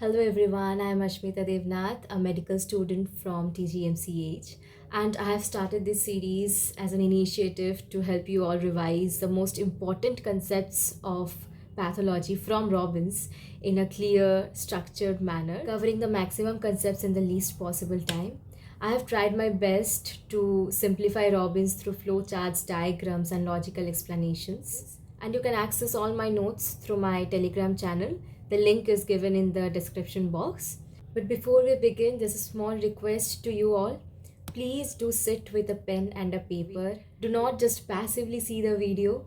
Hello everyone, I am Asmita Debnath, a medical student from TGMCH, and I have started this series as an initiative to help you all revise the most important concepts of pathology from Robbins in a clear, structured manner, covering the maximum concepts in the least possible time. I have tried my best to simplify Robbins through flowcharts, diagrams, and logical explanations. And you can access all my notes through my Telegram channel. The link is given in the description box. But before we begin, there's a small request to you all. Please do sit with a pen and a paper. Do not just passively see the video.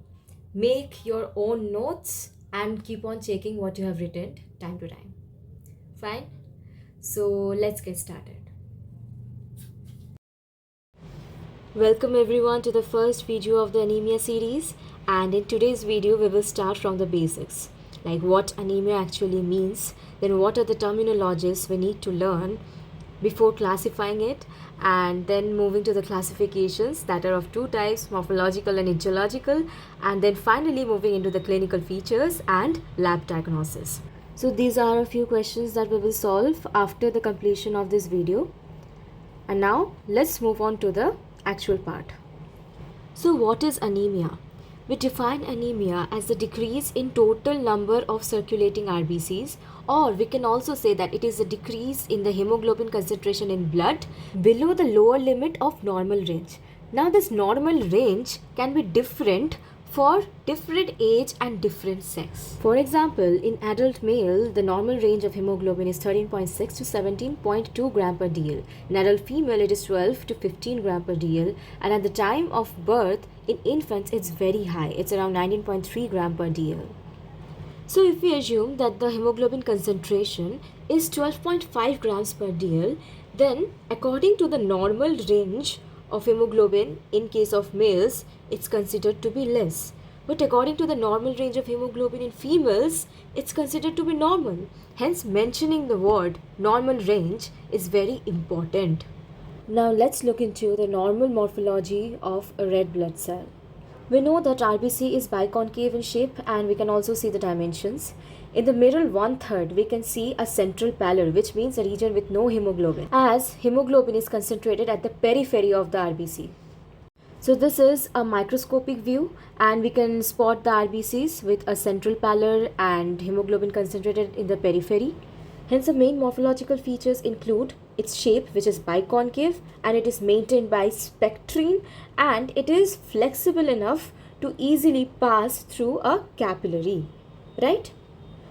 Make your own notes and keep on checking what you have written time to time. Fine? So let's get started. Welcome everyone to the first video of the anemia series, and in today's video we will start from the basics, like what anemia actually means, then what are the terminologies we need to learn before classifying it, and then moving to the classifications that are of two types, morphological and etiological, and then finally moving into the clinical features and lab diagnosis. So these are a few questions that we will solve after the completion of this video. And now let's move on to the actual part. So what is anemia? We define anemia as the decrease in total number of circulating RBCs, or we can also say that it is a decrease in the hemoglobin concentration in blood below the lower limit of normal range. Now this normal range can be different for different age and different sex. For example, in adult male, the normal range of hemoglobin is 13.6 to 17.2 gram per dl. In adult female, it is 12 to 15 gram per dl. And at the time of birth, in infants, it's very high. It's around 19.3 gram per dl. So if we assume that the hemoglobin concentration is 12.5 grams per dl, then according to the normal range of hemoglobin in case of males, it's considered to be less. But according to the normal range of hemoglobin in females, it's considered to be normal. Hence, mentioning the word normal range is very important. Now let's look into the normal morphology of a red blood cell. We know that RBC is biconcave in shape, and we can also see the dimensions. In the middle 1/3, we can see a central pallor, which means a region with no hemoglobin, as hemoglobin is concentrated at the periphery of the RBC. So this is a microscopic view, and we can spot the RBCs with a central pallor and hemoglobin concentrated in the periphery. Hence, the main morphological features include its shape, which is biconcave, and it is maintained by spectrine, and it is flexible enough to easily pass through a capillary, right?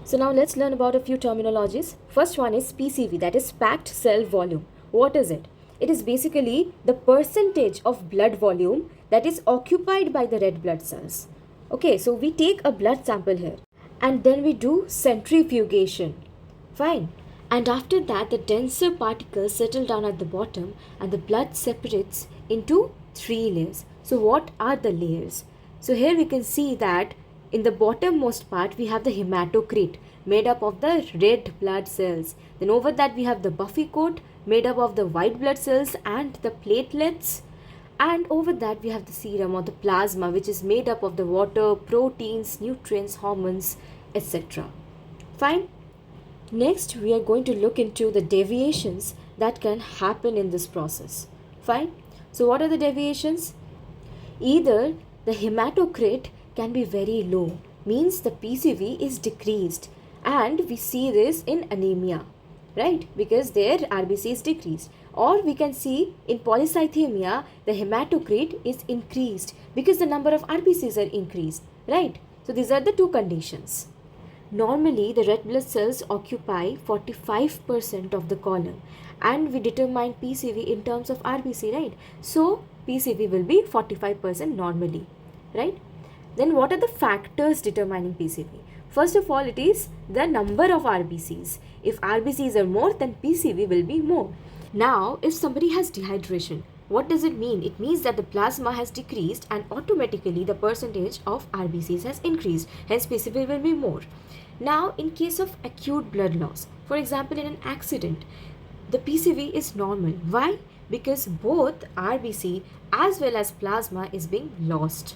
So now let's learn about a few terminologies. First one is PCV, that is packed cell volume. What is it? It is basically the percentage of blood volume that is occupied by the red blood cells. Okay, so we take a blood sample here, and then we do centrifugation. Fine. And after that, the denser particles settle down at the bottom, and the blood separates into 3 layers. So what are the layers? So here we can see that in the bottommost part, we have the hematocrit made up of the red blood cells. Then over that, we have the buffy coat made up of the white blood cells and the platelets. And over that, we have the serum or the plasma, which is made up of the water, proteins, nutrients, hormones, etc. Fine. Next, we are going to look into the deviations that can happen in this process. Fine. So what are the deviations? Either the hematocrit can be very low, means the PCV is decreased, and we see this in anemia, right? Because their RBC is decreased. Or we can see in polycythemia, the hematocrit is increased because the number of RBCs are increased, right? So these are the two conditions. Normally, the red blood cells occupy 45% of the column, and we determine PCV in terms of RBC, right? So PCV will be 45% normally, right? Then what are the factors determining PCV? First of all, it is the number of RBCs. If RBCs are more, then PCV will be more. Now, if somebody has dehydration, what does it mean? It means that the plasma has decreased, and automatically the percentage of RBCs has increased. Hence, PCV will be more. Now, in case of acute blood loss, for example, in an accident, the PCV is normal. Why? Because both RBC as well as plasma is being lost.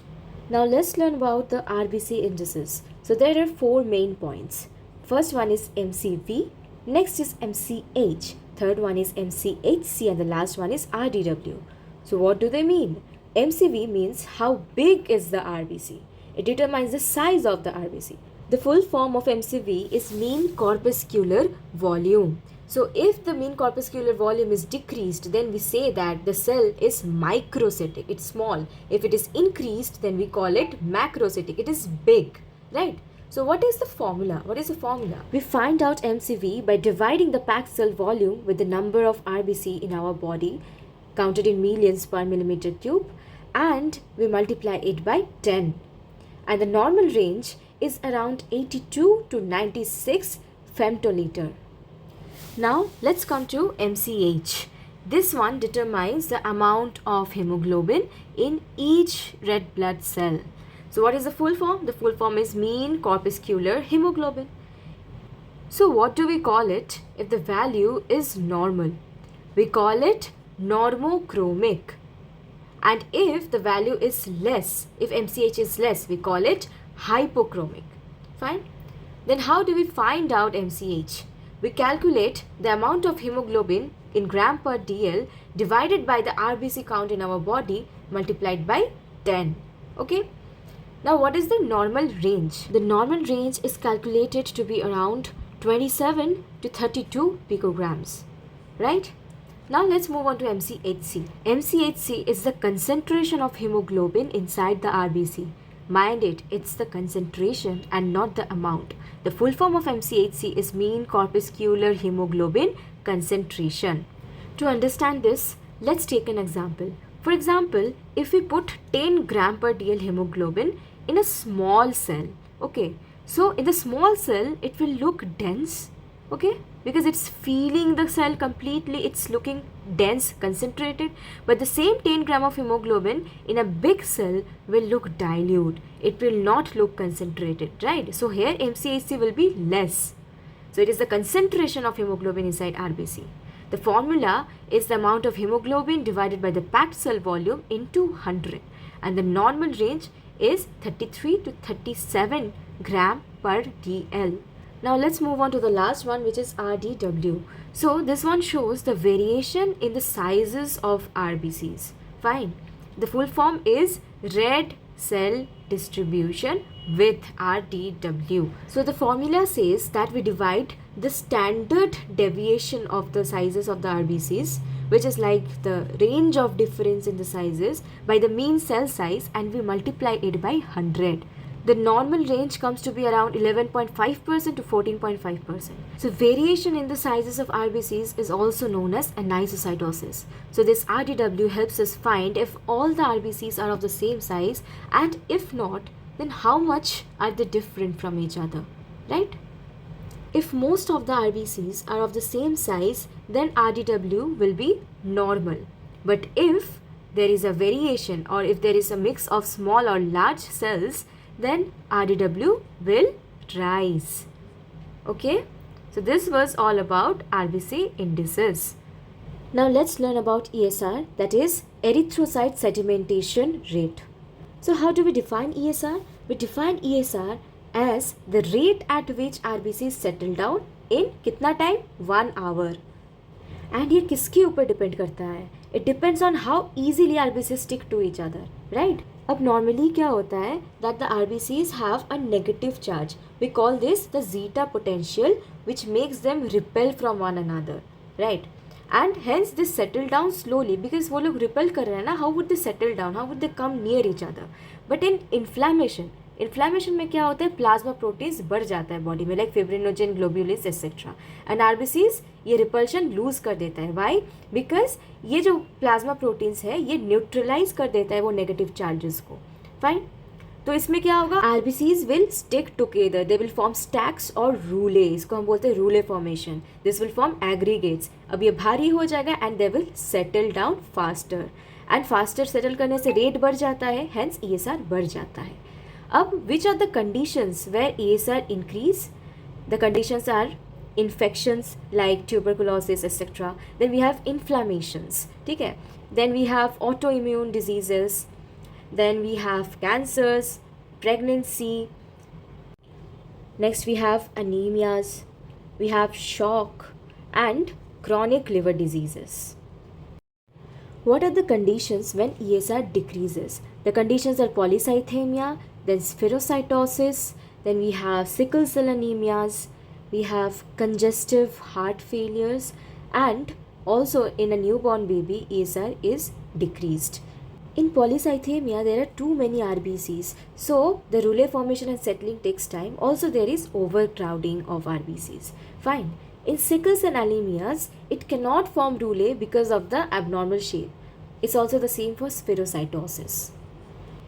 Now let's learn about the RBC indices. So there are 4 main points. First one is MCV, Next is MCH. Third one is MCHC and the last one is RDW. So what do they mean? MCV means how big is the RBC. It determines the size of the RBC. The full form of MCV is mean corpuscular volume. So if the mean corpuscular volume is decreased, then we say that the cell is microcytic. It's small. If it is increased, then we call it macrocytic. It is big, right? So what is the formula? What is the formula? We find out MCV by dividing the packed cell volume with the number of RBC in our body, counted in millions per millimeter cube, and we multiply it by 10. And the normal range is around 82 to 96 femtoliter. Now let's come to MCH. This one determines the amount of hemoglobin in each red blood cell. So what is the full form? The full form is mean corpuscular hemoglobin. So what do we call it if the value is normal? We call it normochromic. And if the value is less, if MCH is less, we call it hypochromic. Fine. Then how do we find out MCH? We calculate the amount of hemoglobin in gram per DL divided by the RBC count in our body multiplied by 10. Okay. Now what is the normal range? The normal range is calculated to be around 27 to 32 picograms. Right? Now let's move on to MCHC. MCHC is the concentration of hemoglobin inside the RBC. Mind it, it's the concentration and not the amount. The full form of MCHC is mean corpuscular hemoglobin concentration. To understand this, let's take an example. For example, if we put 10 gram per DL hemoglobin in a small cell, okay, so in the small cell, it will look dense, okay, because it's filling the cell completely, it's looking dense, concentrated, but the same 10 gram of hemoglobin in a big cell will look dilute. It will not look concentrated, right? So here MCHC will be less. So it is the concentration of hemoglobin inside RBC. The formula is the amount of hemoglobin divided by the packed cell volume into 100, and the normal range is 33 to 37 gram per DL. Now let's move on to the last one, which is RDW. So this one shows the variation in the sizes of RBCs. Fine. The full form is red cell distribution with RDW. So the formula says that we divide the standard deviation of the sizes of the RBCs, which is like the range of difference in the sizes, by the mean cell size, and we multiply it by 100. The normal range comes to be around 11.5% to 14.5%. So variation in the sizes of RBCs is also known as anisocytosis. So this RDW helps us find if all the RBCs are of the same size, and if not, then how much are they different from each other, right? If most of the RBCs are of the same size, then RDW will be normal. But if there is a variation, or if there is a mix of small or large cells, then RDW will rise. Okay, so this was all about RBC indices. Now let's learn about ESR, that is erythrocyte sedimentation rate. So how do we define ESR? We define ESR as the rate at which RBCs settle down in कितना time? 1 hour. And ये किसके ऊपर depend करता है? It depends on how easily RBCs stick to each other, right? अब normally क्या होता है that the RBCs have a negative charge. We call this the zeta potential, which makes them repel from one another, right? And hence they settle down slowly, because वो लोग repel कर रहे हैं ना, how would they settle down? How would they come near each other? But in inflammation में क्या होता है, प्लाज्मा प्रोटीन्स बढ़ जाता है बॉडी में, like fibrinogen, ग्लोब्यूलिन्स etcetera, and RBCs ये रिपल्शन लूज कर देता है. व्हाई? बिकॉज ये जो प्लाज्मा प्रोटीन्स है ये न्यूट्रलाइज कर देता है वो नेगेटिव चार्जेस को. फाइन. तो इसमें क्या होगा, RBCs will stick together, they will form stacks और रूले, इसको हम बोलते हैं रूले formation. This will form aggregates. अब ये भारी हो जाएगा and they will settle down faster, and faster settle करने से रेट बढ़ जाता है, हेंस ईएसआर बढ़ जाता है. अब which are the conditions where ESR increase? The conditions are infections like tuberculosis etc. Then we have inflammations, ठीक है. Then we have autoimmune diseases. Then we have cancers, pregnancy. Next we have anemias, we have shock, and chronic liver diseases. What are the conditions when ESR decreases? The conditions are polycythemia, then spherocytosis, then we have sickle cell anemias, we have congestive heart failures, and also in a newborn baby, ESR is decreased. In polycythemia, there are too many RBCs, so the rouleau formation and settling takes time. Also, there is overcrowding of RBCs. Fine. In sickle cell anemias, it cannot form rouleau because of the abnormal shape. It's also the same for spherocytosis.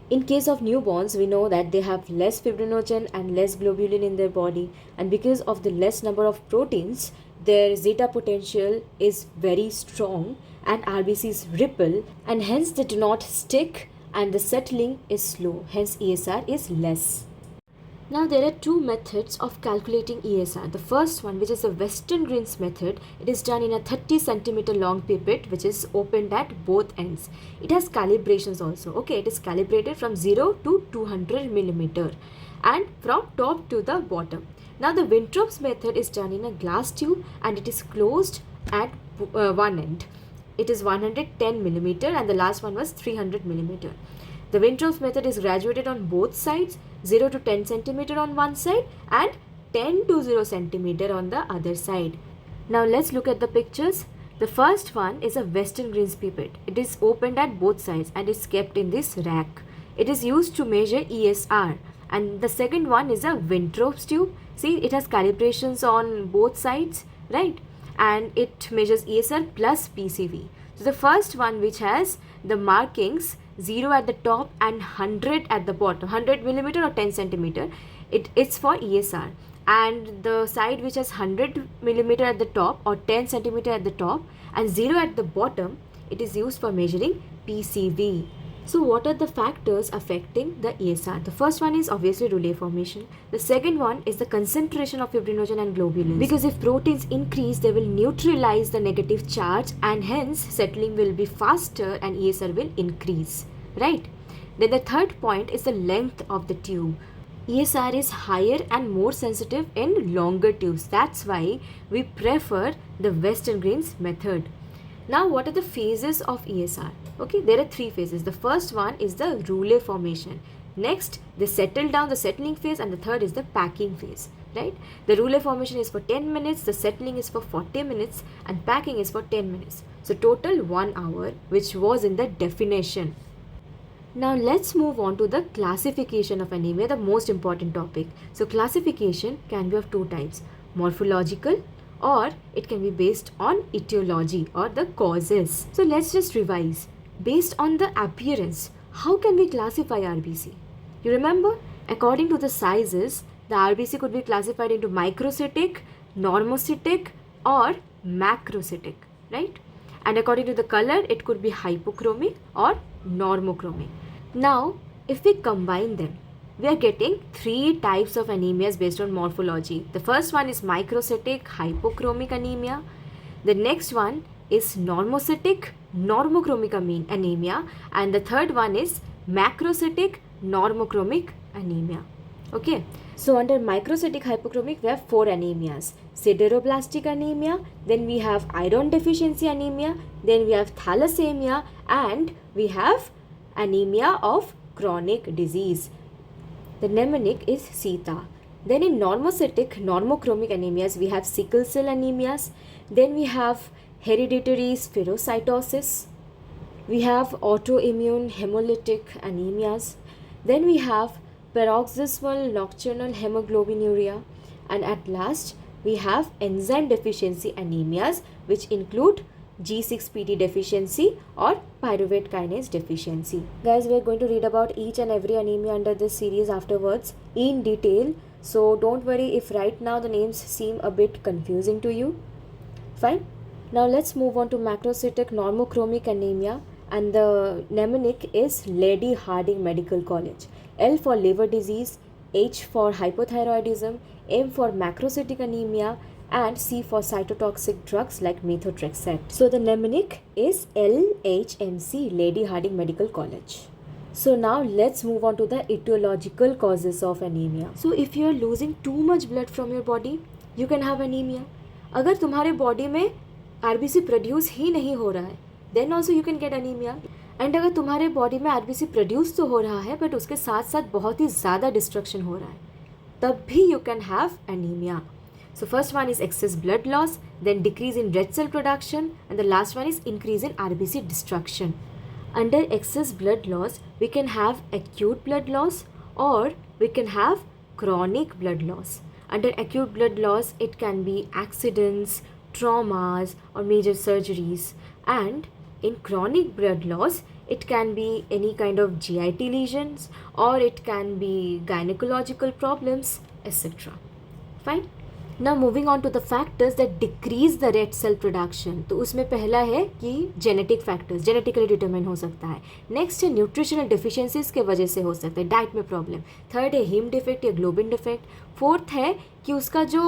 In case of newborns, we know that they have less fibrinogen and less globulin in their body, and because of the less number of proteins, their zeta potential is very strong and RBCs ripple, and hence they do not stick and the settling is slow, hence ESR is less. Now there are two methods of calculating ESR. The first one, which is the Western Greens method, it is done in a 30 centimeter long pipette which is opened at both ends. It has calibrations also. Okay, it is calibrated from 0 to 200 millimeter and from top to the bottom. Now the Winthrop's method is done in a glass tube and it is closed at one end. It is 110 millimeter and the last one was 300 millimeter. The Winthrop's method is graduated on both sides, 0 to 10 centimeter on one side and 10 to 0 centimeter on the other side. Now let's look at the pictures. The first one is a Western Greens pipette. It is opened at both sides and is kept in this rack. It is used to measure ESR. And the second one is a Winthrop's tube. See, it has calibrations on both sides, right? And it measures ESR plus PCV. So the first one, which has the markings 0 at the top and 100 at the bottom, 100 millimeter or 10 centimeter, it's for ESR. And the side which has 100 millimeter at the top or 10 centimeter at the top and 0 at the bottom, it is used for measuring PCV. So what are the factors affecting the ESR? The first one is obviously rouleau formation. The second one is the concentration of fibrinogen and globulins. Because if proteins increase, they will neutralize the negative charge and hence settling will be faster and ESR will increase, right? Then the third point is the length of the tube. ESR is higher and more sensitive in longer tubes. That's why we prefer the Western Greens method. Now what are the phases of ESR? Okay, there are three phases. The first one is the rouleau formation. Next, they settle down, the settling phase, and the third is the packing phase, right? The rouleau formation is for 10 minutes, the settling is for 40 minutes, and packing is for 10 minutes. So total 1 hour, which was in the definition. Now let's move on to the classification of anemia, the most important topic. So classification can be of two types, morphological, or it can be based on etiology or the causes. So let's just revise. Based on the appearance, how can we classify RBC? You remember, according to the sizes, the RBC could be classified into microcytic, normocytic, or macrocytic, right? And according to the color, it could be hypochromic or normochromic. Now, if we combine them, we are getting three types of anemias based on morphology. The first one is microcytic hypochromic anemia. The next one is normocytic normochromic anemia. And the third one is macrocytic normochromic anemia. Okay. So under microcytic hypochromic, we have four anemias. Sideroblastic anemia, then we have iron deficiency anemia, then we have thalassemia, and we have anemia of chronic disease. The mnemonic is Sita. Then in normocytic normochromic anemias, we have sickle cell anemias. Then we have hereditary spherocytosis. We have autoimmune hemolytic anemias. Then we have paroxysmal nocturnal hemoglobinuria. And at last, we have enzyme deficiency anemias, which include G6PD deficiency or pyruvate kinase deficiency. Guys, we are going to read about each and every anemia under this series afterwards in detail. So don't worry if right now the names seem a bit confusing to you. Fine. Now let's move on to macrocytic normochromic anemia, and the mnemonic is Lady Harding Medical College. L for liver disease, H for hypothyroidism, M for macrocytic anemia, and C for cytotoxic drugs like methotrexate. So the mnemonic is LHMC, Lady Harding Medical College. So now let's move on to the etiological causes of anemia. So if you are losing too much blood from your body, you can have anaemia. अगर तुम्हारे body में RBC produce ही नहीं हो रहा है, then also you can get anaemia. And अगर तुम्हारे body में आरबीसी प्रोड्यूस तो हो रहा है बट उसके साथ साथ बहुत ही ज़्यादा डिस्ट्रक्शन हो रहा है, तब भी you can have anemia. So first one is excess blood loss, then decrease in red cell production, and the last one is increase in RBC destruction. Under excess blood loss, we can have acute blood loss or we can have chronic blood loss. Under acute blood loss, it can be accidents, traumas or major surgeries. And in chronic blood loss, it can be any kind of GIT lesions or it can be gynecological problems, etc. Fine. Now moving on to the factors that decrease the red cell production. तो उसमें पहला है कि genetic factors, genetically determine हो सकता है. Next है nutritional deficiencies के वजह से हो सकता है, डाइट में प्रॉब्लम. थर्ड है हीम डिफेक्ट या ग्लोबिन डिफेक्ट. फोर्थ है कि उसका जो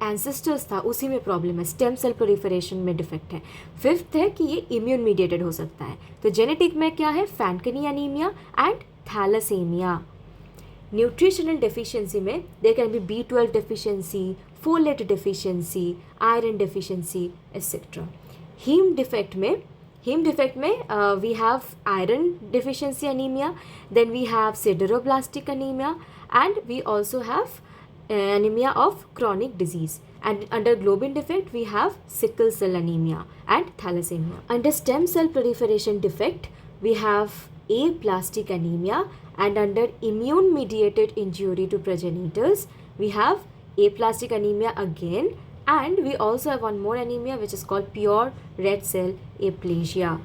एंसेस्टर्स था उसी में प्रॉब्लम है, स्टेम सेल प्रोलिफरेशन में डिफेक्ट है. फिफ्थ है कि ये इम्यून मीडिएटेड हो सकता है. तो जेनेटिक में क्या है, Fanconi anaemia and thalassaemia. Nutritional deficiency में there can be B12 deficiency, folate deficiency, iron deficiency, etc. Heme defect में we have iron deficiency anemia, then we have sideroblastic anemia, and we also have anemia of chronic disease. And under globin defect we have sickle cell anemia and thalassemia. Under stem cell proliferation defect we have aplastic anemia, and under immune mediated injury to progenitors we have aplastic anemia again, and we also have one more anemia which is called pure red cell aplasia.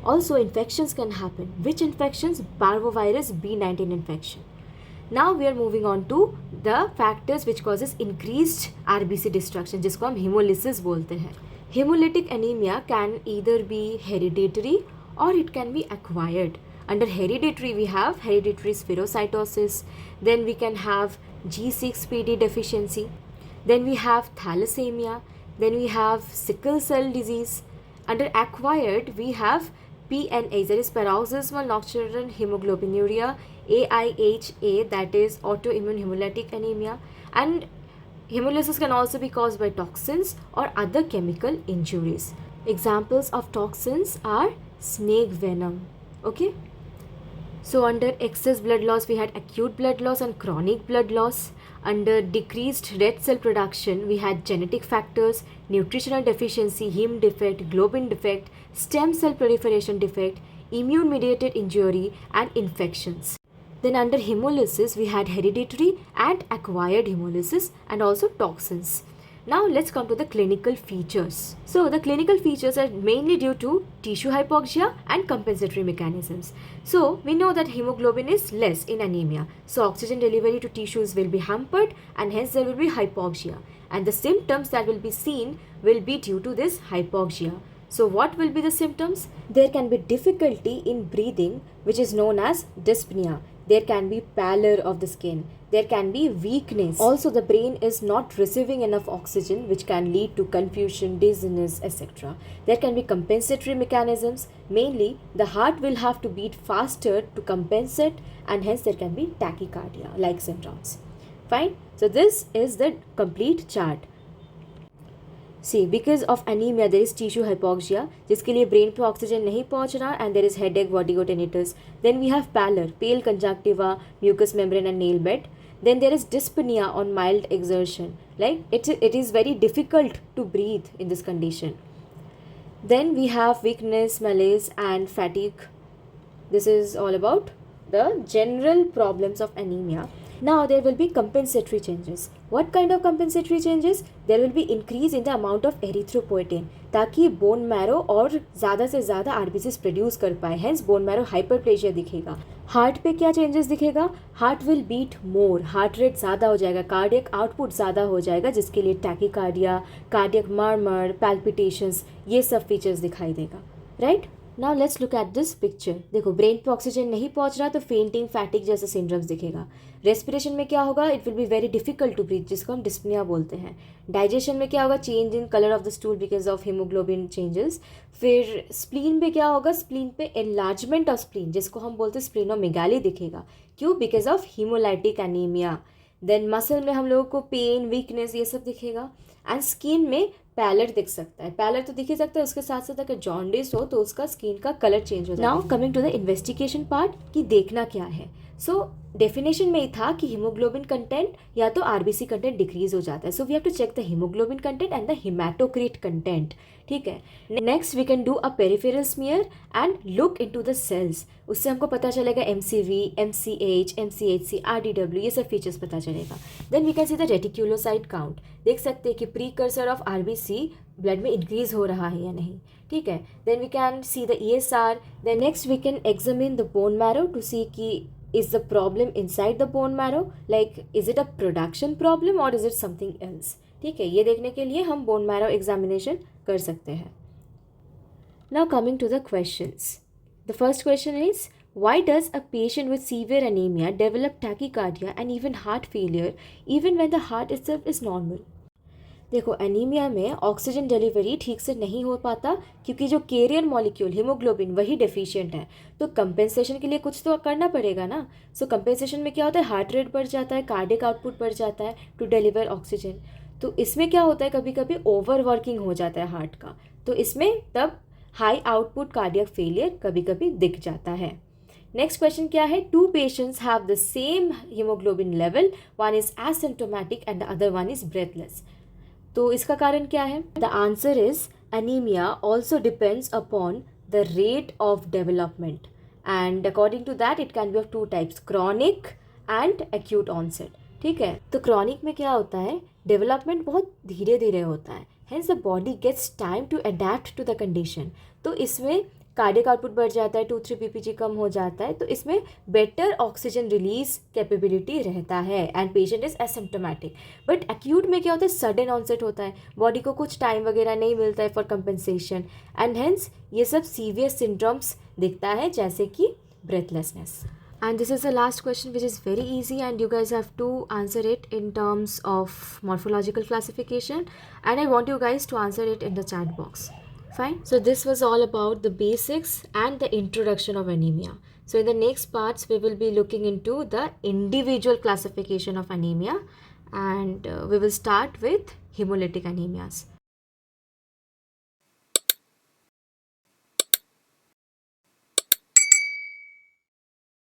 Also infections can happen. Which infections? Parvovirus B19 infection. Now we are moving on to the factors which causes increased RBC destruction, जिसको हम hemolysis बोलते हैं. Hemolytic anemia can either be hereditary or it can be acquired. Under hereditary we have hereditary spherocytosis, then we can have G6PD deficiency, then we have thalassemia, then we have sickle cell disease. Under acquired we have PNH, that is paroxysmal nocturnal hemoglobinuria, AIHA, that is autoimmune hemolytic anemia. And hemolysis can also be caused by toxins or other chemical injuries. Examples of toxins are snake venom. Okay. So under excess blood loss we had acute blood loss and chronic blood loss. Under decreased red cell production we had genetic factors, nutritional deficiency, heme defect, globin defect, stem cell proliferation defect, immune mediated injury and infections. Then under hemolysis we had hereditary and acquired hemolysis and also toxins. Now let's come to the clinical features. So the clinical features are mainly due to tissue hypoxia and compensatory mechanisms. So we know that hemoglobin is less in anemia, so oxygen delivery to tissues will be hampered and hence there will be hypoxia, and the symptoms that will be seen will be due to this hypoxia. So what will be the symptoms? There can be difficulty in breathing, which is known as dyspnea. There can be pallor of the skin. There can be weakness. Also, the brain is not receiving enough oxygen, which can lead to confusion, dizziness, etc. There can be compensatory mechanisms. Mainly, the heart will have to beat faster to compensate, and hence there can be tachycardia-like symptoms. Fine. So this is the complete chart. See, because of anemia there is tissue hypoxia, जिसके लिए brain पे oxygen नहीं पहुँच रहा, and there is headache, vertigo, tinnitus. Then we have pallor, pale conjunctiva, mucous membrane and nail bed. Then there is dyspnea on mild exertion, like it is very difficult to breathe in this condition. Then we have weakness, malaise and fatigue. This is all about the general problems of anemia. Now there will be compensatory changes. What kind of compensatory changes? There will be increase in the amount of erythropoietin, ताकि bone marrow और ज़्यादा से ज़्यादा RBCs produce कर पाए, hence bone marrow hyperplasia दिखेगा. Heart पे क्या चेंजेस दिखेगा? Heart will beat more, heart rate ज़्यादा हो जाएगा, कार्डियक आउटपुट ज़्यादा हो जाएगा, जिसके लिए टैकीकार्डिया, कार्डियक मर्मर, पैल्पिटेशंस, ये सब फीचर्स दिखाई देगा. Right. Now let's look at this picture. देखो, ब्रेन पे ऑक्सीजन नहीं पहुंच रहा तो फेंटिंग, फैटिक जैसे सिंड्रोम्स दिखेगा. रेस्पिरेशन में क्या होगा? It will be very difficult to breathe, जिसको हम डिस्पनिया बोलते हैं. डाइजेशन में क्या होगा? Change in colour of the stool because of haemoglobin changes. फिर स्प्लीन पे क्या होगा? स्प्लीन पे एनलार्जमेंट ऑफ स्प्लीन, जिसको हम बोलते हैं स्प्लीनोमेगाली दिखेगा. क्यों? Because of haemolytic anaemia. Then muscle में हम लोगों को पेन, वीकनेस ये सब दिखेगा. एंड स्किन में पैलेट दिख सकता है. पैलेट तो दिख ही सकता है, उसके साथ साथ अगर जॉन्डिस हो तो उसका स्किन का कलर चेंज हो जाता है. Now coming to the investigation part कि देखना क्या है. सो डेफिनेशन में ही था कि हीमोग्लोबिन कंटेंट या तो आरबीसी कंटेंट डिक्रीज हो जाता है. So we have to check the haemoglobin content and the haematocrit content. ठीक है. Next we can do a peripheral smear and look into the cells. उससे हमको पता चलेगा MCV, MCH, MCHC, RDW ये सब फीचर्स पता चलेगा. Then we can see the reticulocyte count. देख सकते हैं कि प्रीकर्सर ऑफ आरबीसी ब्लड में इंक्रीज हो रहा है या नहीं. ठीक है. Then we can see the ESR. Then next we can examine the bone marrow to see कि is the problem inside the bone marrow, like is it a production problem or is it something else. ठीक है. ये देखने के लिए हम bone marrow examination कर सकते हैं. Now coming to the questions. The first question is, why does a patient with severe anemia develop tachycardia and even heart failure even when the heart itself is normal. देखो, anaemia में oxygen delivery ठीक से नहीं हो पाता क्योंकि जो carrier molecule haemoglobin वही डेफिशिएंट है. तो कंपेंसेशन के लिए कुछ तो करना पड़ेगा ना. सो कंपेंसेशन में क्या होता है, हार्ट रेट बढ़ जाता है, कार्डियक आउटपुट बढ़ जाता है टू डिलीवर ऑक्सीजन. तो इसमें क्या होता है, कभी कभी ओवर वर्किंग हो जाता है हार्ट का. तो इसमें तब हाई आउटपुट कार्डियक फेलियर कभी कभी दिख जाता है. नेक्स्ट क्वेश्चन क्या है, 2 patients have the same haemoglobin level, one is asymptomatic and the other one is breathless. तो इसका कारण क्या है. The answer is anaemia also depends upon the rate of development and according to that it can be of 2 types, chronic and acute onset. ठीक है. तो chronic में क्या होता है, डेवलपमेंट बहुत धीरे धीरे होता है, hence the body gets time to adapt to the condition. तो इसमें कार्डियक आउटपुट बढ़ जाता है, 2-3 ppg कम हो जाता है. तो इसमें बेटर ऑक्सीजन रिलीज कैपेबिलिटी रहता है and patient is asymptomatic. But acute में क्या होता है, सडन ऑनसेट होता है, बॉडी को कुछ टाइम वगैरह नहीं मिलता है फॉर कंपेंसेशन एंड हेंस ये सब सीवियर सिंड्रोम्स दिखता है जैसे कि breathlessness. And this is the last question, which is very easy and you guys have to answer it in terms of morphological classification and I want you guys to answer it in the chat box. Fine. So this was all about the basics and the introduction of anemia. So in the next parts we will be looking into the individual classification of anemia and we will start with hemolytic anemias.